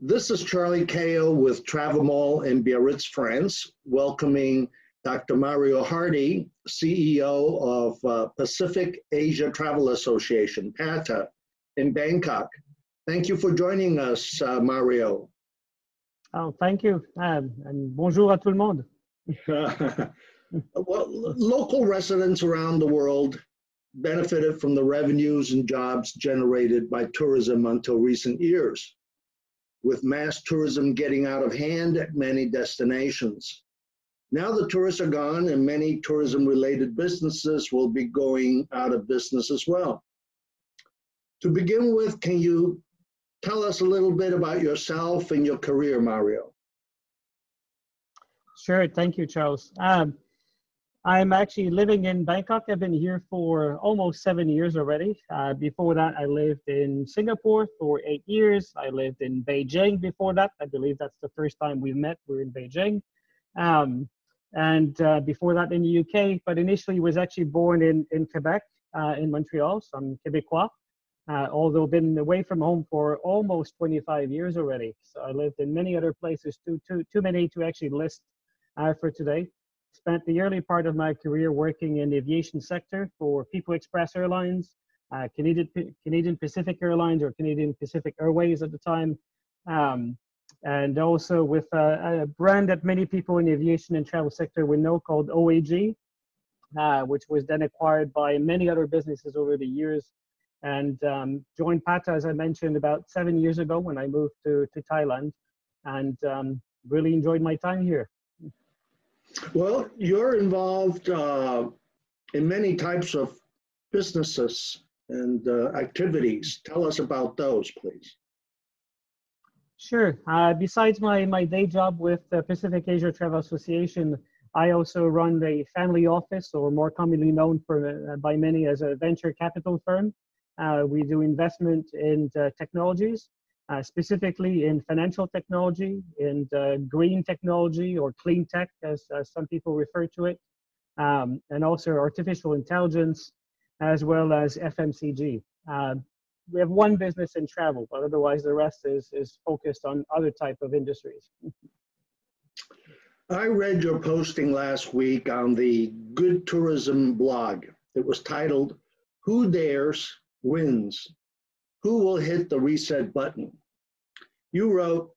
This is Charlie Kao with TravelMole in Biarritz, France, welcoming Dr. Mario Hardy, CEO of Pacific Asia Travel Association, PATA, in Bangkok. Thank you for joining us, Mario. Oh, thank you, and bonjour à tout le monde. Well, local residents around the world benefited from the revenues and jobs generated by tourism until recent years, with mass tourism getting out of hand at many destinations. Now the tourists are gone and many tourism-related businesses will be going out of business as well. To begin with, can you tell us a little bit about yourself and your career, Mario? Sure, thank you, Charles. I'm actually living in Bangkok. I've been here for almost 7 years already. Before that, I lived in Singapore for 8 years. I lived in Beijing before that. I believe that's the first time we met. We're in Beijing. Before that in the UK, but initially was actually born in Quebec, in Montreal. So I'm Quebecois, although been away from home for almost 25 years already. So I lived in many other places, too many to actually list for today. Spent the early part of my career working in the aviation sector for People Express Airlines, Canadian Pacific Airlines, or Canadian Pacific Airways at the time, and also with a brand that many people in the aviation and travel sector would know called OAG, which was then acquired by many other businesses over the years, and joined PATA, as I mentioned, about 7 years ago when I moved to Thailand, and really enjoyed my time here. Well, you're involved in many types of businesses and activities. Tell us about those, please. Sure. Besides my day job with the Pacific Asia Travel Association, I also run the family office, or more commonly known by many as a venture capital firm. We do investment in technologies, specifically in financial technology, in green technology, or clean tech, as some people refer to it, and also artificial intelligence, as well as FMCG. We have one business in travel, but otherwise the rest is focused on other type of industries. I read your posting last week on the Good Tourism blog. It was titled, "Who Dares Wins. Who will hit the reset button?" You wrote,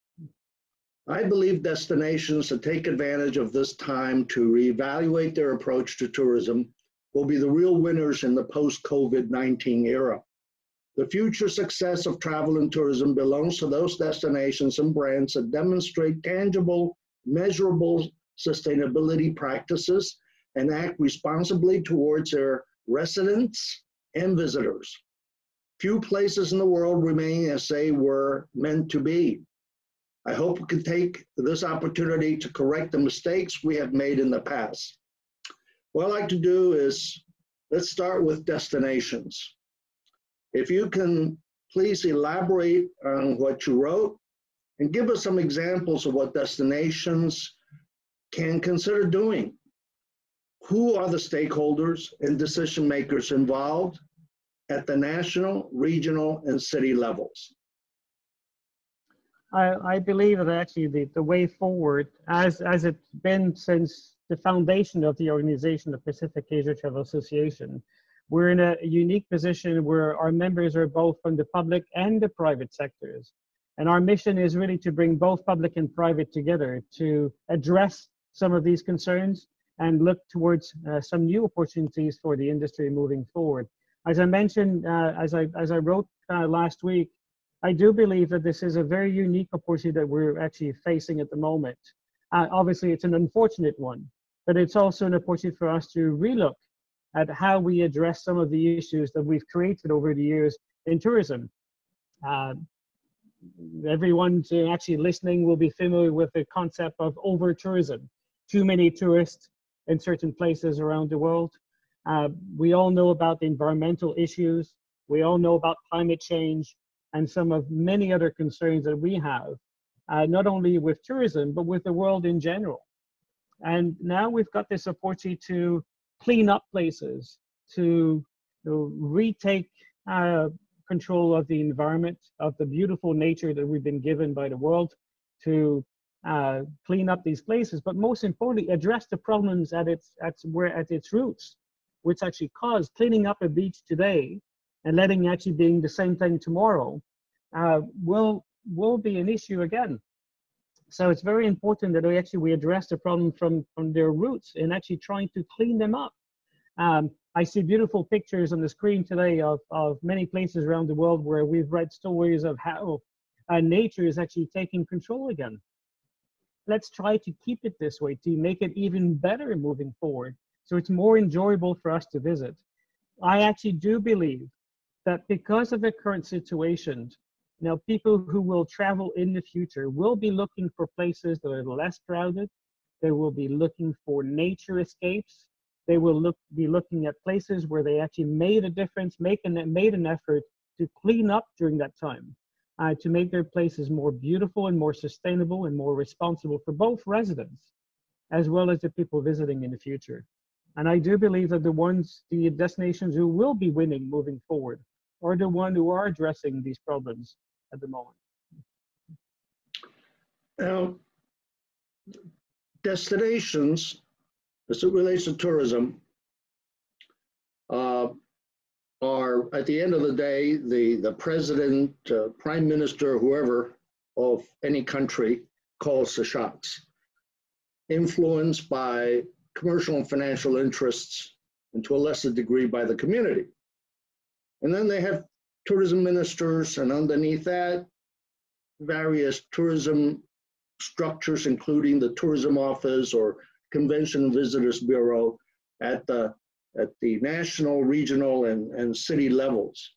"I believe destinations that take advantage of this time to reevaluate their approach to tourism will be the real winners in the post-COVID-19 era. The future success of travel and tourism belongs to those destinations and brands that demonstrate tangible, measurable sustainability practices and act responsibly towards their residents and visitors. Few places in the world remain as they were meant to be. I hope we can take this opportunity to correct the mistakes we have made in the past." What I'd like to do is, let's start with destinations. If you can please elaborate on what you wrote and give us some examples of what destinations can consider doing. Who are the stakeholders and decision makers involved at the national, regional, and city levels? I believe that actually the way forward, as it's been since the foundation of the organization, the Pacific Asia Travel Association, we're in a unique position where our members are both from the public and the private sectors. And our mission is really to bring both public and private together to address some of these concerns and look towards some new opportunities for the industry moving forward. As I mentioned, as I wrote last week, I do believe that this is a very unique opportunity that we're actually facing at the moment. Obviously, it's an unfortunate one, but it's also an opportunity for us to relook at how we address some of the issues that we've created over the years in tourism. Everyone actually listening will be familiar with the concept of over-tourism. Too many tourists in certain places around the world. We all know about the environmental issues. We all know about climate change and some of many other concerns that we have, not only with tourism, but with the world in general. And now we've got this opportunity to clean up places, to retake control of the environment, of the beautiful nature that we've been given by the world, to clean up these places, but most importantly, address the problems at its roots, which actually caused cleaning up a beach today and letting actually being the same thing tomorrow will be an issue again. So it's very important that we address the problem from their roots and actually trying to clean them up. I see beautiful pictures on the screen today of many places around the world where we've read stories of how nature is actually taking control again. Let's try to keep it this way, to make it even better moving forward, so it's more enjoyable for us to visit. I actually do believe that because of the current situation, now people who will travel in the future will be looking for places that are less crowded. They will be looking for nature escapes. They will be looking at places where they actually made a difference, made an effort to clean up during that time, to make their places more beautiful and more sustainable and more responsible for both residents as well as the people visiting in the future. And I do believe that the destinations who will be winning moving forward are the ones who are addressing these problems at the moment. Now, destinations, as it relates to tourism, are, at the end of the day, the president, prime minister, whoever of any country calls the shots, influenced by commercial and financial interests, and to a lesser degree by the community. And then they have tourism ministers, and underneath that, various tourism structures, including the tourism office or convention and visitors bureau at the national, regional, and city levels.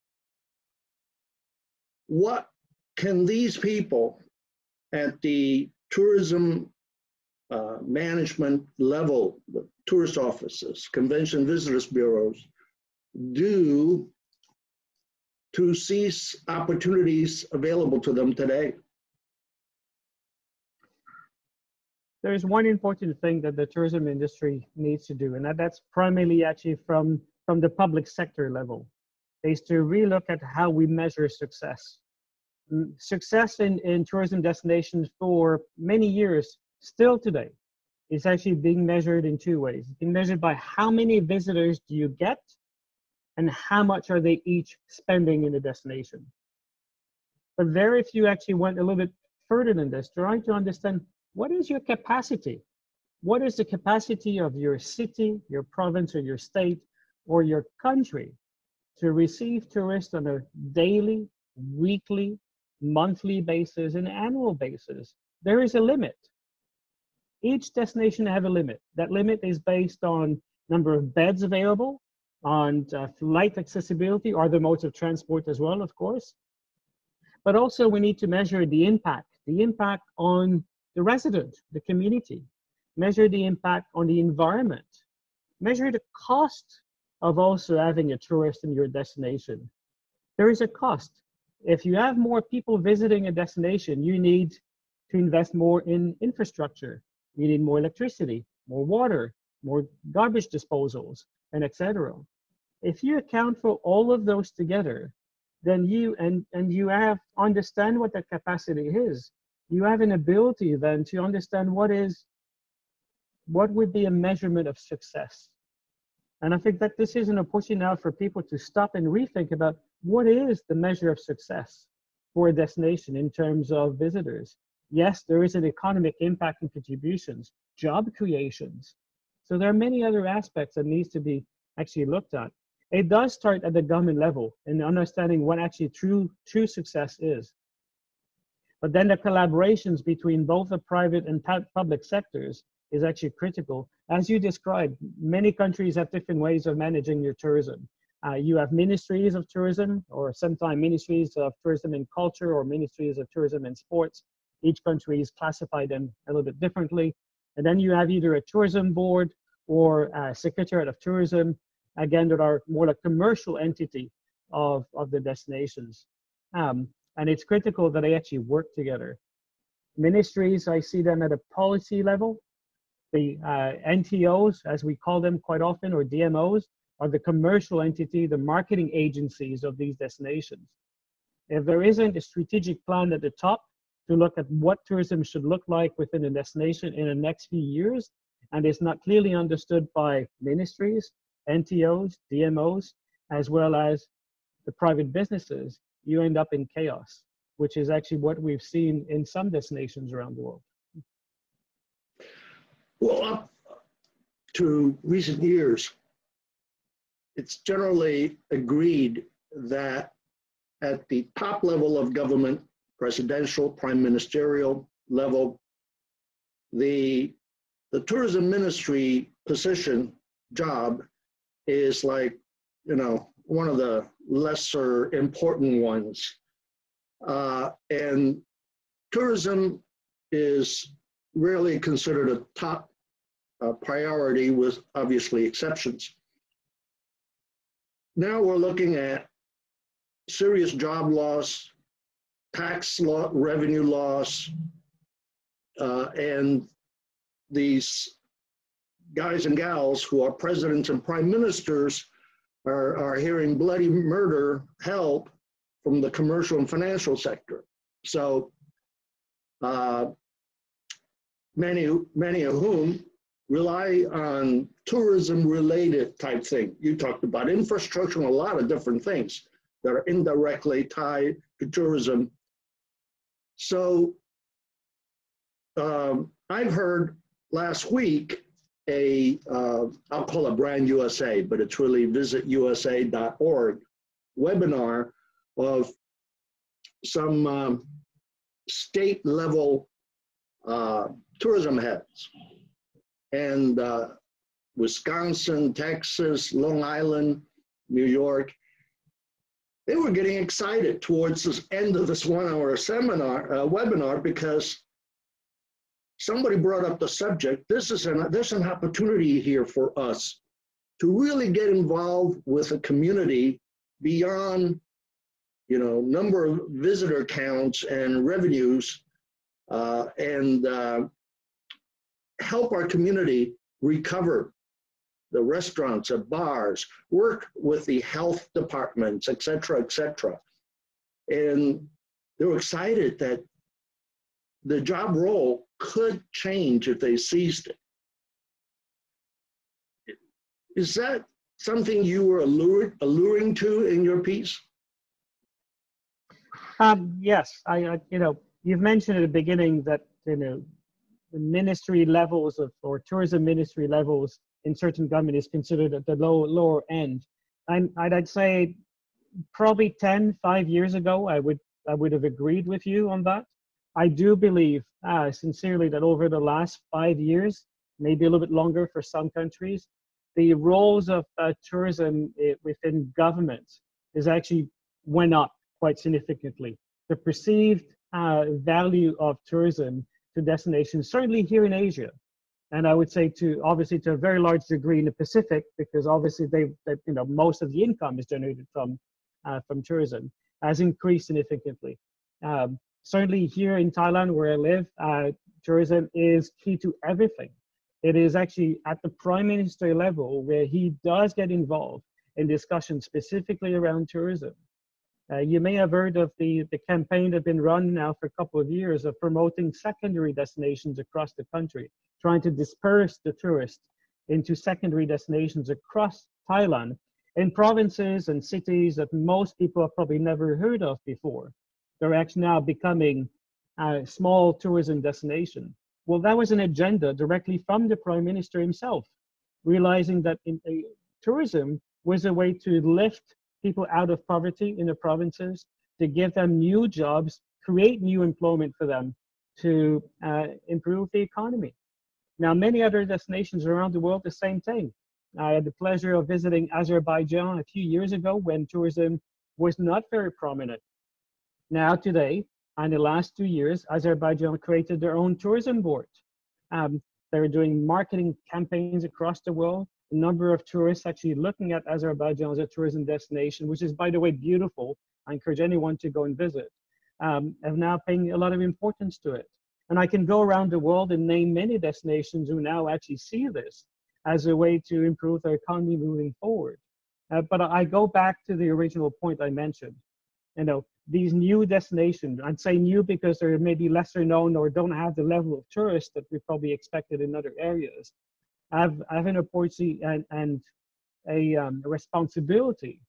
What can these people at the tourism management level, the tourist offices, convention visitors bureaus, do to seize opportunities available to them today? There's one important thing that the tourism industry needs to do, and that's primarily actually from the public sector level, is to relook at how we measure success. Success in tourism destinations for many years, still today, is actually being measured in two ways. It's being measured by how many visitors do you get, and how much are they each spending in the destination. But very few actually went a little bit further than this, trying to understand, what is your capacity? What is the capacity of your city, your province, or your state, or your country to receive tourists on a daily, weekly, monthly basis, and annual basis? There is a limit. Each destination has a limit. That limit is based on number of beds available, on flight accessibility, or the modes of transport as well, of course. But also we need to measure the impact on the resident, the community, measure the impact on the environment, measure the cost of also having a tourist in your destination. There is a cost. If you have more people visiting a destination, you need to invest more in infrastructure. You need more electricity, more water, more garbage disposals, and etc. If you account for all of those together, then you understand what the capacity is. You have an ability then to understand what would be a measurement of success. And I think that this is an opportunity now for people to stop and rethink about what is the measure of success for a destination in terms of visitors. Yes, there is an economic impact and contributions, job creations. So there are many other aspects that needs to be actually looked at. It does start at the government level in understanding what actually true success is. But then the collaborations between both the private and public sectors is actually critical. As you described, many countries have different ways of managing your tourism. You have ministries of tourism, or sometimes ministries of tourism and culture, or ministries of tourism and sports. Each country is classified them a little bit differently. And then you have either a tourism board or a secretariat of tourism, again, that are more like commercial entity of the destinations. And it's critical that they actually work together. Ministries, I see them at a policy level. The NTOs, as we call them quite often, or DMOs, are the commercial entity, the marketing agencies of these destinations. if there isn't a strategic plan at the top to look at what tourism should look like within a destination in the next few years, and it's not clearly understood by ministries, NTOs, DMOs, as well as the private businesses, you end up in chaos, which is actually what we've seen in some destinations around the world. Well, up to recent years, it's generally agreed that at the top level of government, presidential, prime ministerial level, the tourism ministry position job is like, you know, one of the lesser important ones. And tourism is rarely considered a top priority, with obviously exceptions. Now we're looking at serious job loss, tax revenue loss, and these guys and gals who are presidents and prime ministers are hearing bloody murder help from the commercial and financial sector. So many of whom rely on tourism-related type thing. You talked about infrastructure and a lot of different things that are indirectly tied to tourism. So I've heard last week I'll call it Brand USA, but it's really visitusa.org webinar of some state level tourism heads. And Wisconsin, Texas, Long Island, New York, they were getting excited towards the end of this 1 hour seminar, webinar, because somebody brought up the subject. There's an opportunity here for us to really get involved with a community beyond, you know, number of visitor counts and revenues, and help our community recover the restaurants, the bars, work with the health departments, et cetera, et cetera. And they were excited that the job role could change if they seized it. Is that something you were alluring to in your piece? Yes, you know, you've mentioned at the beginning that, you know, the ministry levels or tourism ministry levels in certain government is considered at the lower end. I'd say probably 5 years ago, I would have agreed with you on that. I do believe sincerely that over the last 5 years, maybe a little bit longer for some countries, the roles of tourism within government is actually went up quite significantly. The perceived value of tourism to destinations, certainly here in Asia, and I would say obviously to a very large degree in the Pacific, because obviously they you know, most of the income is generated from tourism, has increased significantly. Certainly here in Thailand, where I live, tourism is key to everything. It is actually at the prime minister level where he does get involved in discussions specifically around tourism. You may have heard of the campaign that's been run now for a couple of years of promoting secondary destinations across the country, trying to disperse the tourists into secondary destinations across Thailand in provinces and cities that most people have probably never heard of before. They're actually now becoming a small tourism destination. Well, that was an agenda directly from the Prime Minister himself, realizing that tourism was a way to lift people out of poverty in the provinces, to give them new jobs, create new employment for them, to improve the economy. Now, many other destinations around the world, the same thing. I had the pleasure of visiting Azerbaijan a few years ago when tourism was not very prominent. Now today, in the last 2 years, Azerbaijan created their own tourism board. They're doing marketing campaigns across the world. A number of tourists actually looking at Azerbaijan as a tourism destination, which is, by the way, beautiful. I encourage anyone to go and visit. And now paying a lot of importance to it. And I can go around the world and name many destinations who now actually see this as a way to improve their economy moving forward. But I go back to the original point I mentioned. You know, these new destinations, I'd say new because they're maybe lesser known or don't have the level of tourists that we probably expected in other areas, have an opportunity and a responsibility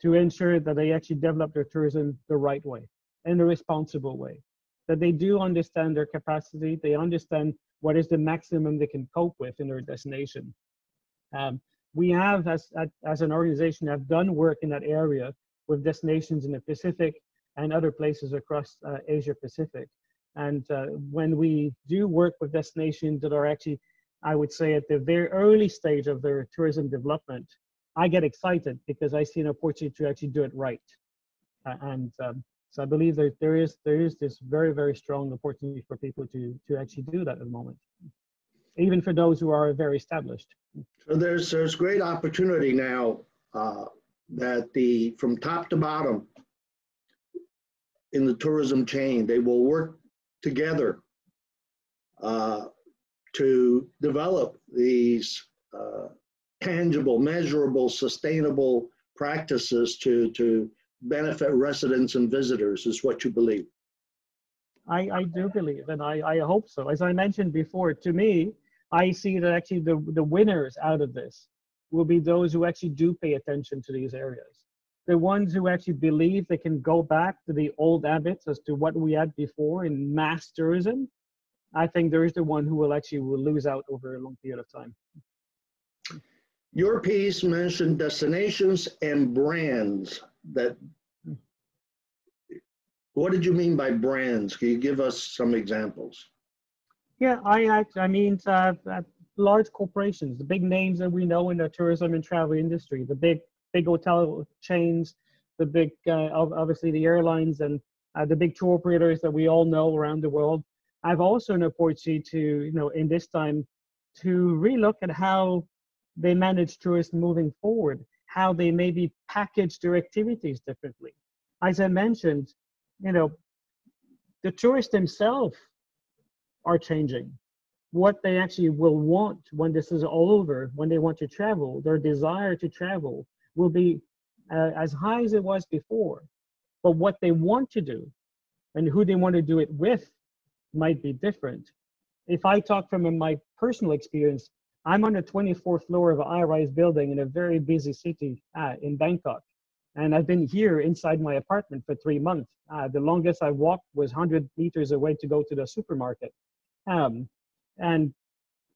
to ensure that they actually develop their tourism the right way, in a responsible way, that they do understand their capacity, they understand what is the maximum they can cope with in their destination. We have, as an organization, have done work in that area with destinations in the Pacific and other places across Asia Pacific. And when we do work with destinations that are actually, I would say, at the very early stage of their tourism development, I get excited because I see an opportunity to actually do it right. So I believe that there is this very, very strong opportunity for people to actually do that at the moment, even for those who are very established. So there's great opportunity now that from top to bottom in the tourism chain, they will work together to develop these tangible, measurable, sustainable practices to benefit residents and visitors, is what you believe. I do believe, and I hope so. As I mentioned before, to me, I see that actually the winners out of this will be those who actually do pay attention to these areas. The ones who actually believe they can go back to the old habits as to what we had before in mass tourism, I think there is the one who will lose out over a long period of time. Your piece mentioned destinations and brands. What did you mean by brands? Can you give us some examples? Yeah, I mean large corporations, the big names that we know in the tourism and travel industry, the big hotel chains, the big obviously the airlines and the big tour operators that we all know around the world. I've also an opportunity to, in this time, to relook at how they manage tourism moving forward, how they maybe package their activities differently. As I mentioned, the tourists themselves are changing. What they actually will want when this is all over, when they want to travel, their desire to travel will be as high as it was before. But what they want to do and who they want to do it with might be different. If I talk from my personal experience, I'm on the 24th floor of a high-rise building in a very busy city in Bangkok. And I've been here inside my apartment for 3 months. The longest I walked was 100 meters away to go to the supermarket. And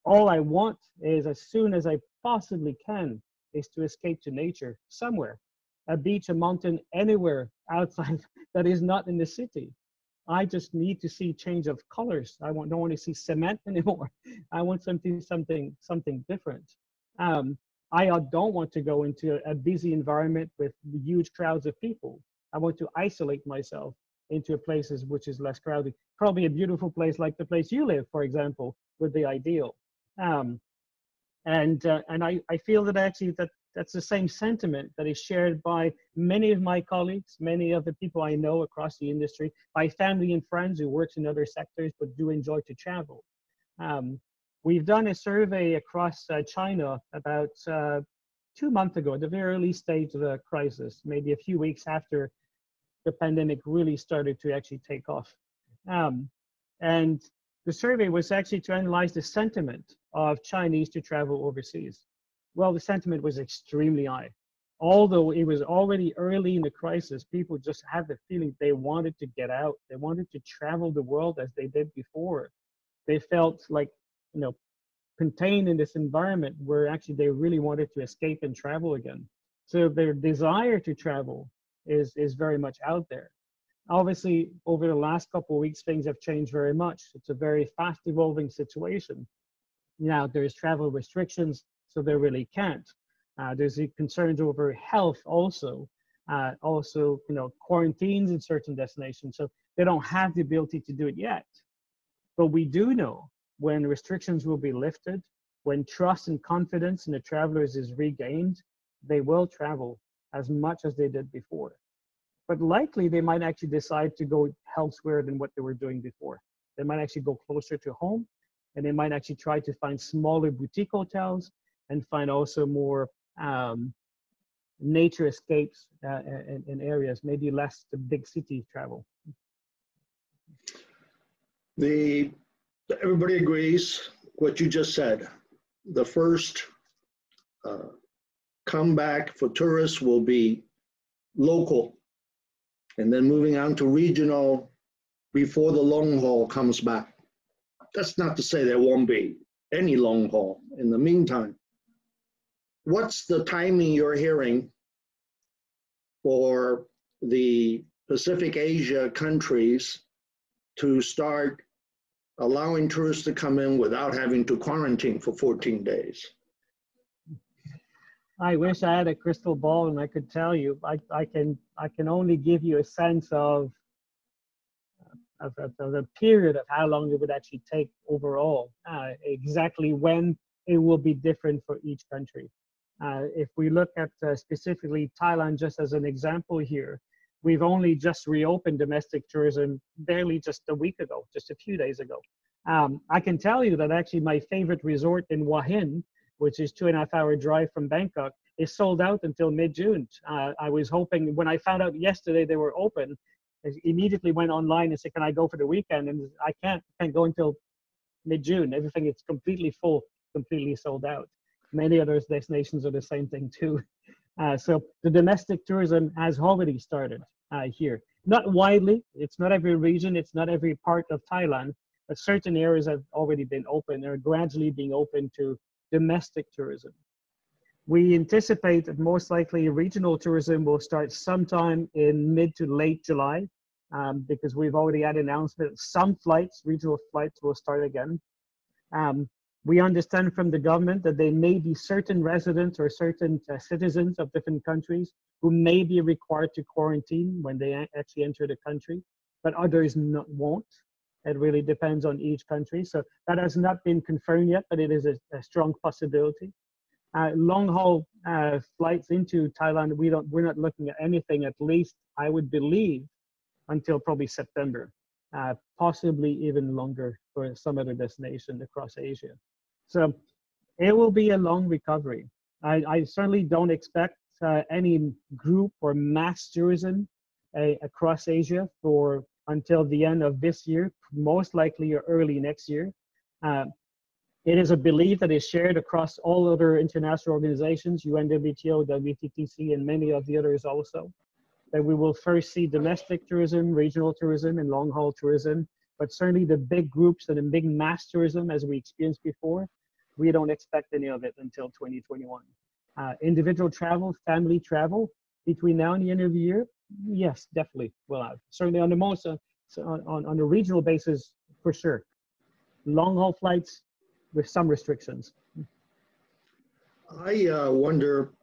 all I want is, as soon as I possibly can, is to escape to nature somewhere, a beach, a mountain, anywhere outside that is not in the city. I just need to see change of colors. I don't want to see cement anymore. I want something different. I don't want to go into a busy environment with huge crowds of people. I want to isolate myself into places which is less crowded. Probably a beautiful place like the place you live, for example, would be ideal. And I feel that actually that's the same sentiment that is shared by many of my colleagues, many of the people I know across the industry, by family and friends who work in other sectors but do enjoy to travel. We've done a survey across China about 2 months ago, at the very early stage of the crisis, maybe a few weeks after the pandemic really started to actually take off. And the survey was actually to analyze the sentiment of Chinese to travel overseas. Well, the sentiment was extremely high. Although it was already early in the crisis, people just had the feeling they wanted to get out. They wanted to travel the world as they did before. They felt like, contained in this environment where actually they really wanted to escape and travel again. So their desire to travel is very much out there. Obviously, over the last couple of weeks, things have changed very much. It's a very fast evolving situation. Now, there's travel restrictions, so they really can't. There's the concerns over health also. Quarantines in certain destinations. So they don't have the ability to do it yet. But we do know when restrictions will be lifted, when trust and confidence in the travelers is regained, they will travel as much as they did before. But likely they might actually decide to go elsewhere than what they were doing before. They might actually go closer to home, and they might actually try to find smaller boutique hotels and find also more nature escapes in areas, maybe less the big city travel. Everybody agrees what you just said. The first comeback for tourists will be local, and then moving on to regional before the long haul comes back. That's not to say there won't be any long haul in the meantime. What's the timing you're hearing for the Pacific Asia countries to start allowing tourists to come in without having to quarantine for 14 days? I wish I had a crystal ball and I could tell you. I can only give you a sense of the period of how long it would actually take overall. Exactly when it will be different for each country. If we look at specifically Thailand, just as an example here, we've only just reopened domestic tourism barely just a week ago, just a few days ago. I can tell you that actually my favorite resort in Hua Hin, which is 2.5-hour drive from Bangkok, is sold out until mid-June. I was hoping, when I found out yesterday they were open, I immediately went online and said, can I go for the weekend? And I can't go until mid-June. Everything is completely full, completely sold out. Many other destinations are the same thing too. So the domestic tourism has already started here. Not widely, it's not every region, it's not every part of Thailand, but certain areas have already been open, or gradually being open to domestic tourism. We anticipate that most likely regional tourism will start sometime in mid to late July, because we've already had an announcement that some flights, regional flights, will start again. We understand from the government that there may be certain residents or certain citizens of different countries who may be required to quarantine when they actually enter the country, but others won't. It really depends on each country. So that has not been confirmed yet, but it is a strong possibility. Long haul flights into Thailand, we're not looking at anything, at least I would believe, until probably September, possibly even longer for some other destination across Asia. So it will be a long recovery. I certainly don't expect any group or mass tourism across Asia until the end of this year, most likely or early next year. It is a belief that is shared across all other international organizations, UNWTO, WTTC, and many of the others also, that we will first see domestic tourism, regional tourism, and long-haul tourism, but certainly the big groups and the big mass tourism, as we experienced before, we don't expect any of it until 2021. Individual travel, family travel, between now and the end of the year, yes, definitely we'll have. Certainly on the regional basis, for sure. Long-haul flights with some restrictions. I wonder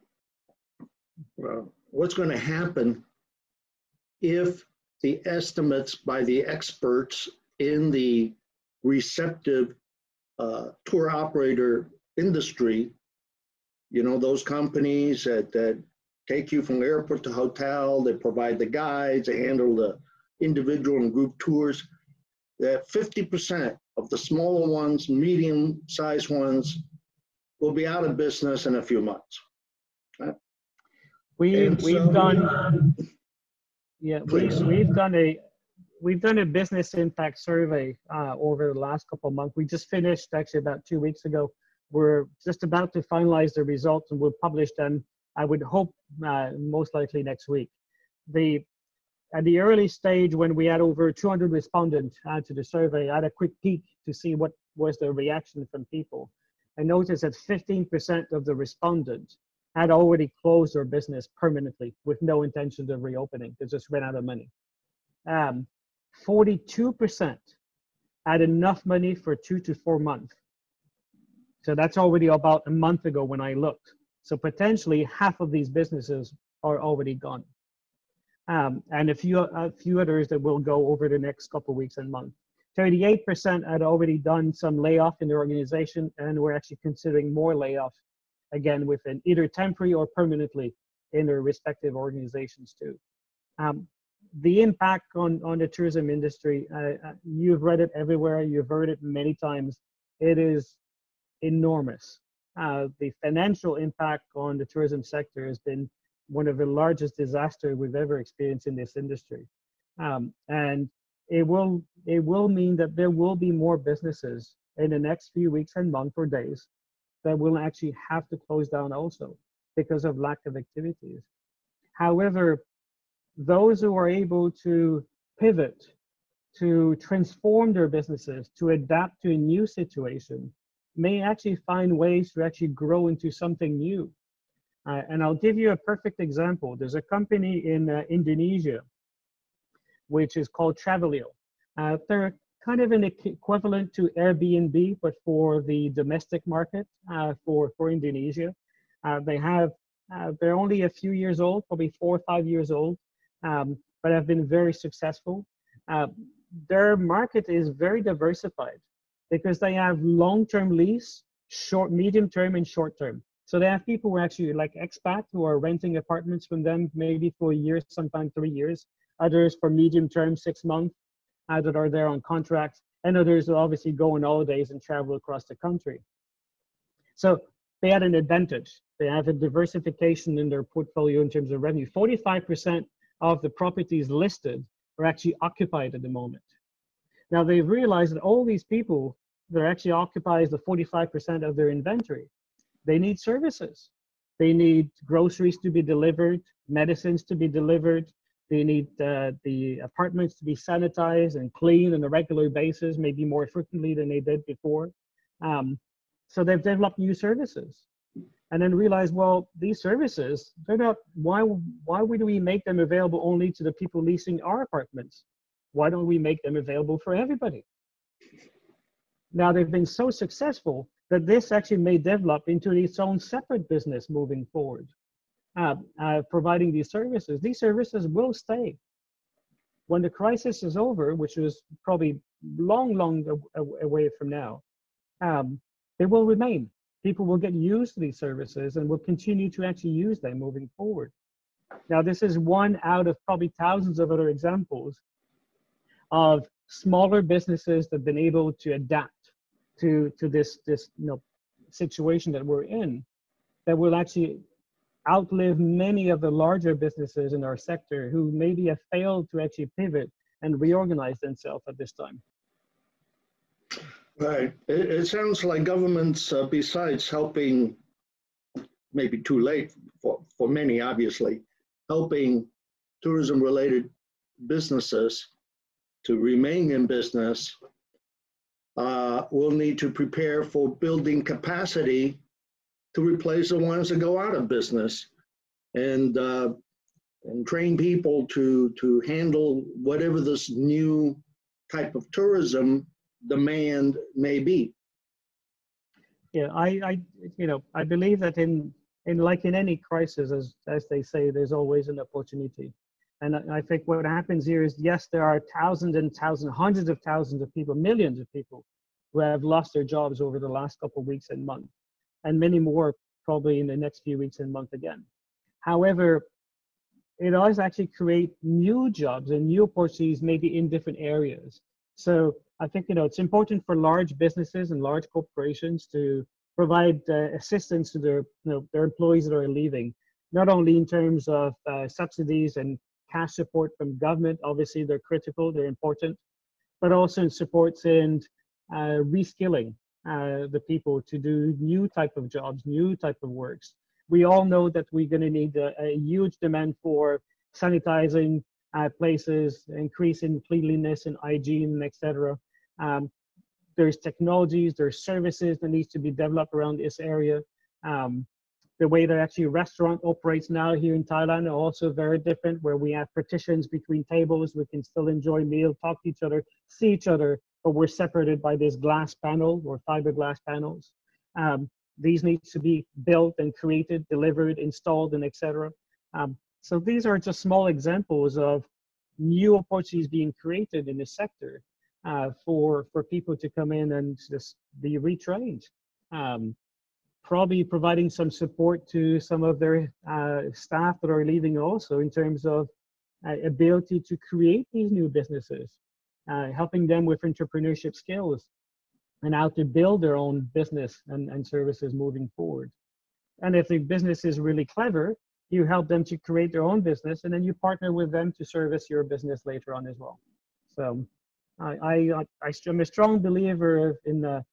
what's going to happen if the estimates by the experts in the receptive tour operator industry, you know, those companies that take you from airport to hotel, they provide the guides, they handle the individual and group tours, that 50% of the smaller ones, medium-sized ones, will be out of business in a few months. We've done a business impact survey over the last couple of months. We just finished actually about 2 weeks ago. We're just about to finalize the results, and we'll publish them, I would hope, most likely next week. At the early stage, when we had over 200 respondents to the survey, I had a quick peek to see what was the reaction from people. I noticed that 15% of the respondents had already closed their business permanently with no intention of reopening. They just ran out of money. 42% had enough money for 2 to 4 months. So that's already about a month ago when I looked. So potentially half of these businesses are already gone. And a few others that will go over the next couple of weeks and months. 38% had already done some layoff in their organization, and we're actually considering more layoffs, again, within either temporary or permanently in their respective organizations too. The impact on the tourism industry, you've read it everywhere, you've heard it many times. It is enormous. The financial impact on the tourism sector has been one of the largest disasters we've ever experienced in this industry. And it will mean that there will be more businesses in the next few weeks and months or days that will actually have to close down also because of lack of activities. However, those who are able to pivot, to transform their businesses, to adapt to a new situation, may actually find ways to actually grow into something new. And I'll give you a perfect example. There's a company in Indonesia, which is called TravelEzel. They're kind of an equivalent to Airbnb, but for the domestic market for Indonesia. They're only a few years old, probably 4 or 5 years old, but have been very successful. Their market is very diversified because they have long-term lease, medium-term, and short-term. So they have people who are actually like expat who are renting apartments from them maybe for a year, sometimes 3 years. Others for medium-term, 6 months, that are there on contracts, and others will obviously go on holidays and travel across the country. So they had an advantage. They have a diversification in their portfolio in terms of revenue. 45% of the properties listed are actually occupied at the moment. Now they've realized that all these people that actually occupies the 45% of their inventory, they need services. They need groceries to be delivered, medicines to be delivered. They need the apartments to be sanitized and cleaned on a regular basis, maybe more frequently than they did before. So they've developed new services. And then realize, well, these services, they're not, why would we make them available only to the people leasing our apartments? Why don't we make them available for everybody? Now they've been so successful that this actually may develop into its own separate business moving forward, providing these services. These services will stay. When the crisis is over, which is probably long away from now, they will remain. People will get used to these services and will continue to actually use them moving forward. Now, this is one out of probably thousands of other examples of smaller businesses that have been able to adapt to this situation that we're in, that will actually outlive many of the larger businesses in our sector who maybe have failed to actually pivot and reorganize themselves at this time. Right. It sounds like governments, besides helping, maybe too late for many, obviously, helping tourism-related businesses to remain in business, will need to prepare for building capacity to replace the ones that go out of business, and train people to handle whatever this new type of tourism demand may be. Yeah, I believe that in any crisis, as they say, there's always an opportunity. And I think what happens here is, yes, there are thousands and thousands, hundreds of thousands of people, millions of people who have lost their jobs over the last couple of weeks and months, and many more probably in the next few weeks and months again. However, it does actually create new jobs and new opportunities, maybe in different areas. So I think, it's important for large businesses and large corporations to provide assistance to their employees that are leaving, not only in terms of subsidies and cash support from government. Obviously, they're critical, they're important, but also in supports and reskilling the people to do new type of jobs, new type of works. We all know that we're going to need a huge demand for sanitizing places, increase in cleanliness and hygiene, etc. There's technologies, there's services that needs to be developed around this area. The way that actually a restaurant operates now here in Thailand are also very different, where we have partitions between tables. We can still enjoy meal, talk to each other, see each other, but we're separated by this glass panel or fiberglass panels. These need to be built and created, delivered, installed, and etc. So these are just small examples of new opportunities being created in the sector for people to come in and just be retrained. Probably providing some support to some of their staff that are leaving also in terms of ability to create these new businesses, helping them with entrepreneurship skills and how to build their own business and services moving forward. And if the business is really clever, you help them to create their own business, and then you partner with them to service your business later on as well. So I'm a strong believer in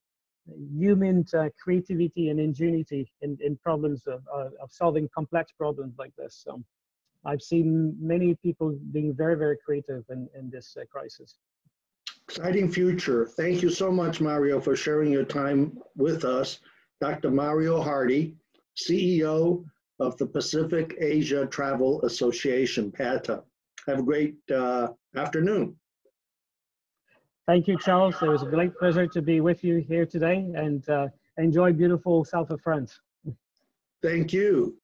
human creativity and ingenuity in problems of solving complex problems like this. So I've seen many people being very, very creative in this crisis. Exciting future. Thank you so much, Mario, for sharing your time with us. Dr. Mario Hardy, CEO of the Pacific Asia Travel Association, PATA. Have a great afternoon. Thank you, Charles. It was a great pleasure to be with you here today, and enjoy beautiful south of France. Thank you.